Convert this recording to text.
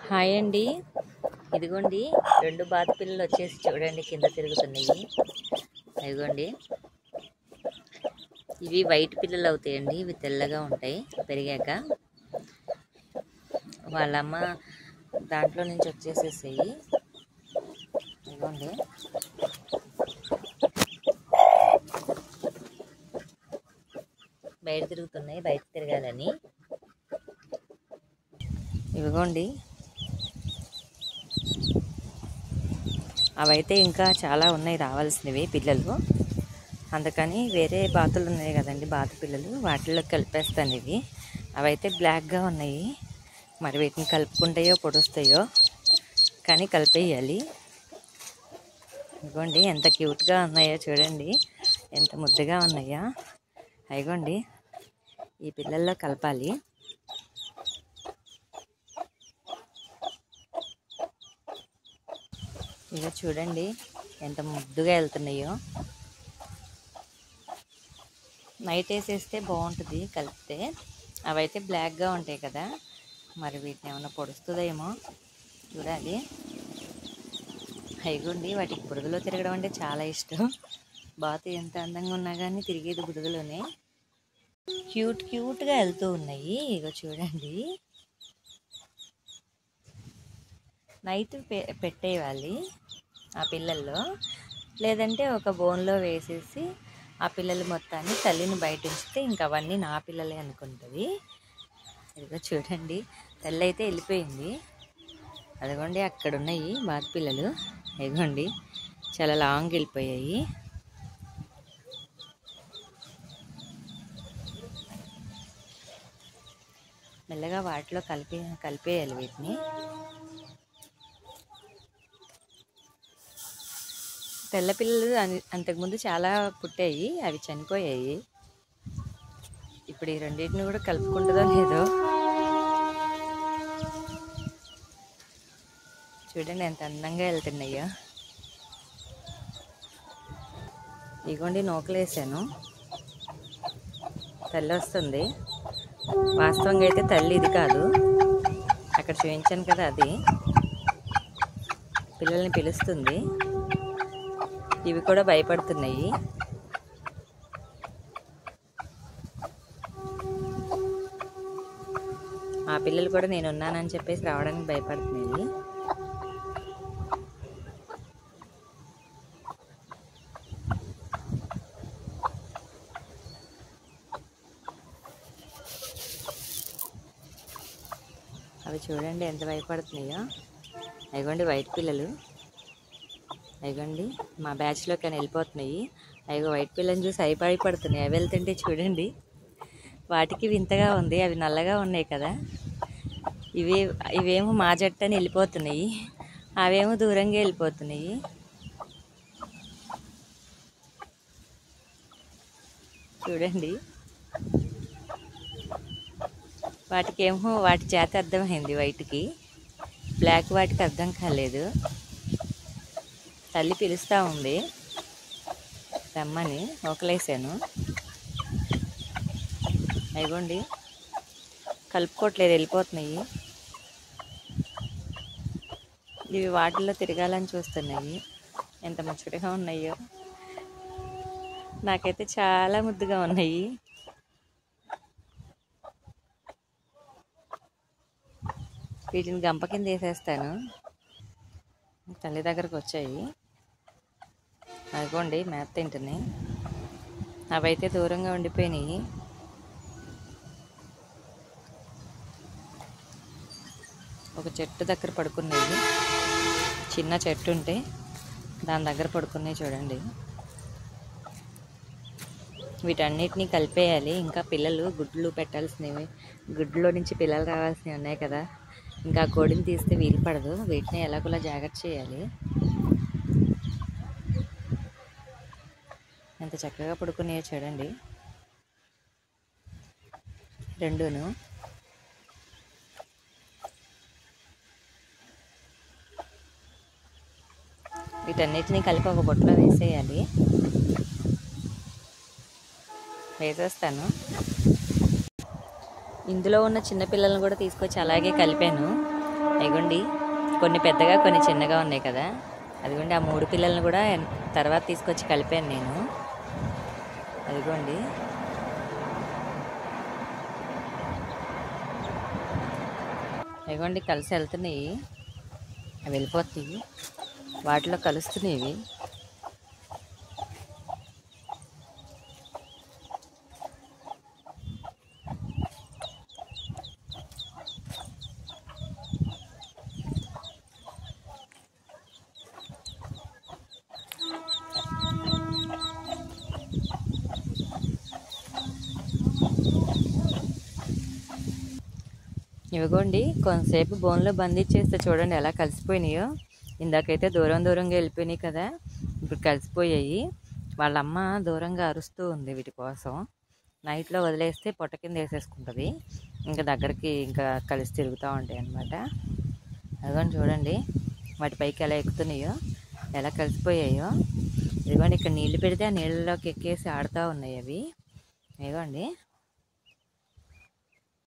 Hi అండి. ఇదిగోండి 2 బాతు పిల్లలు వచ్చేసి చూడండి కింద తిరుగుతున్నాయి. ఇదిగోండి ఇవి వైట్ పిల్లలు అవుతాయండి. ఇవి తెల్లగా ఉంటాయి పెరిగాక. వాళ్ళమ్మ దాంట్లో నుంచి వచ్చేసేసాయి. ఇదిగోండి బయట తిరుగుతున్నాయి, బయట తిరగాలని. ఇదిగోండి అవైతే ఇంకా చాలా ఉన్నాయి రావాల్సినవి పిల్లలు. అందుకని వేరే బాతులు ఉన్నాయి కదండి, బాతు పిల్లలు, వాటిల్లో కలిపేస్తాను ఇవి. అవైతే బ్లాక్గా ఉన్నాయి. మరి వీటిని కలుపుకుంటాయో పొడుస్తాయో కానీ కలిపేయాలి. ఇదిగోండి ఎంత క్యూట్గా ఉన్నాయో చూడండి, ఎంత ముద్దుగా ఉన్నాయో. అయిగోండి ఈ పిల్లల్లో కలపాలి. ఇక చూడండి ఎంత ముద్దుగా వెళ్తున్నాయో. నైట్ వేసేస్తే బాగుంటుంది కలిపితే. అవైతే బ్లాక్గా ఉంటాయి కదా, మరి వీటిని ఏమైనా పొడుస్తుందేమో చూడాలి. అయిగోండి వాటికి బురదలో తిరగడం అంటే చాలా ఇష్టం. బాతు ఎంత అందంగా ఉన్నా కానీ తిరిగేది బురదలోనే. క్యూట్గా వెళ్తూ ఉన్నాయి. ఇగో చూడండి, నైట్ పెట్టేయాలి ఆ పిల్లల్లో, లేదంటే ఒక బోన్లో వేసేసి ఆ పిల్లలు మొత్తాన్ని తల్లిని బయట ఉంచితే ఇంక అవన్నీ నా పిల్లలే అనుకుంటుంది. ఇదిగో చూడండి తల్లి అయితే వెళ్ళిపోయింది. అదిగోండి అక్కడ ఉన్నాయి బాతు పిల్లలు. ఇదిగోండి చాలా లాంగ్ వెళ్ళిపోయాయి. మెల్లగా వాటిలో కలిపేయాలి వీటిని. తెల్ల పిల్లలు అంతకుముందు చాలా పుట్టాయి, అవి చనిపోయాయి. ఇప్పుడు ఈ రెండింటిని కూడా కలుపుకుంటుందో లేదో చూడండి ఎంత అందంగా వెళ్తున్నాయో. ఇదిగోండి నూకలు వేసాను, తల్లి వస్తుంది. వాస్తవంగా అయితే తల్లి ఇది కాదు, అక్కడ చూపించాను కదా అది. పిల్లల్ని పిలుస్తుంది. ఇవి కూడా భయపడుతున్నాయి. ఆ పిల్లలు కూడా నేను ఉన్నానని చెప్పేసి రావడానికి భయపడుతున్నాయి. అవి చూడండి ఎంత భయపడుతున్నాయో. అయిగోండి వైట్ పిల్లలు. అయిగోండి మా బ్యాచ్లోకి అని వెళ్ళిపోతున్నాయి. అయిగో వైట్ పిల్లని చూసి అవి భయపడుతున్నాయి. అవి వెళ్తుంటే చూడండి వాటికి వింతగా ఉంది. అవి నల్లగా ఉన్నాయి కదా, ఇవేమో మా జట్టు అని వెళ్ళిపోతున్నాయి, అవేమో దూరంగా వెళ్ళిపోతున్నాయి. చూడండి వాటికేమో వాటి చేత అర్థమైంది వైట్కి, బ్లాక్ వాటికి అర్థం కాలేదు. తల్లి పిలుస్తూ ఉంది రమ్మని, ఒకలేసాను. అయిగోండి కలుపుకోవట్లేదు, వెళ్ళిపోతున్నాయి. ఇవి వాటిల్లో తిరగాలని చూస్తున్నాయి. ఎంత ముచ్చటగా ఉన్నాయో, నాకైతే చాలా ముద్దుగా ఉన్నాయి. వీటిని గంప కింద వేసేస్తాను. తల్లి దగ్గరకు వచ్చాయి. అదిగోండి మేత తింటున్నాయి. అవైతే దూరంగా ఉండిపోయినాయి. ఒక చెట్టు దగ్గర పడుకున్నాయి, చిన్న చెట్టు ఉంటే దాని దగ్గర పడుకున్నాయి చూడండి. వీటన్నిటినీ కలిపేయాలి. ఇంకా పిల్లలు గుడ్లు పెట్టాల్సినవి, గుడ్లో నుంచి పిల్లలు రావాల్సినవి ఉన్నాయి కదా, ఇంకా కోడిని తీస్తే వీలు పడదు. వీటిని ఎలాగోలా జాగ్రత్త చేయాలి. ఎంత చక్కగా పడుకున్నాయో చూడండి రెండును. వీటన్నిటినీ కలిపి ఒక బొట్లో వేసేయాలి. వేసేస్తాను. ఇందులో ఉన్న చిన్న పిల్లలను కూడా తీసుకొచ్చి అలాగే కలిపాను. ఇగోండి కొన్ని పెద్దగా కొన్ని చిన్నగా ఉన్నాయి కదా, అదిగోండి ఆ 3 పిల్లల్ని కూడా తర్వాత తీసుకొచ్చి కలిపాను నేను. అదిగోండి ఇగోండి కలిసి వెళ్తున్నాయి, అవి వెళ్ళిపోతాయి, వాటిలో కలుస్తున్నాయి. ఇవిగోండి కొంతసేపు బోన్లో బంధించేస్తే చూడండి ఎలా కలిసిపోయినాయో. ఇందాకైతే దూరం దూరంగా వెళ్ళిపోయినాయి కదా, ఇప్పుడు కలిసిపోయాయి. వాళ్ళ అమ్మ దూరంగా అరుస్తూ ఉంది వీటి కోసం. నైట్లో వదిలేస్తే పొట్ట కింద వేసేసుకుంటుంది, ఇంకా దగ్గరికి ఇంకా కలిసి తిరుగుతూ ఉంటాయి అన్నమాట. అదిగోండి చూడండి వాటి పైకి ఎలా ఎక్కుతున్నాయో, ఎలా కలిసిపోయాయో. ఇదిగోండి ఇక్కడ నీళ్ళు పెడితే ఆ నీళ్ళలోకి ఎక్కేసి ఆడుతూ ఉన్నాయి అవి. ఇదిగోండి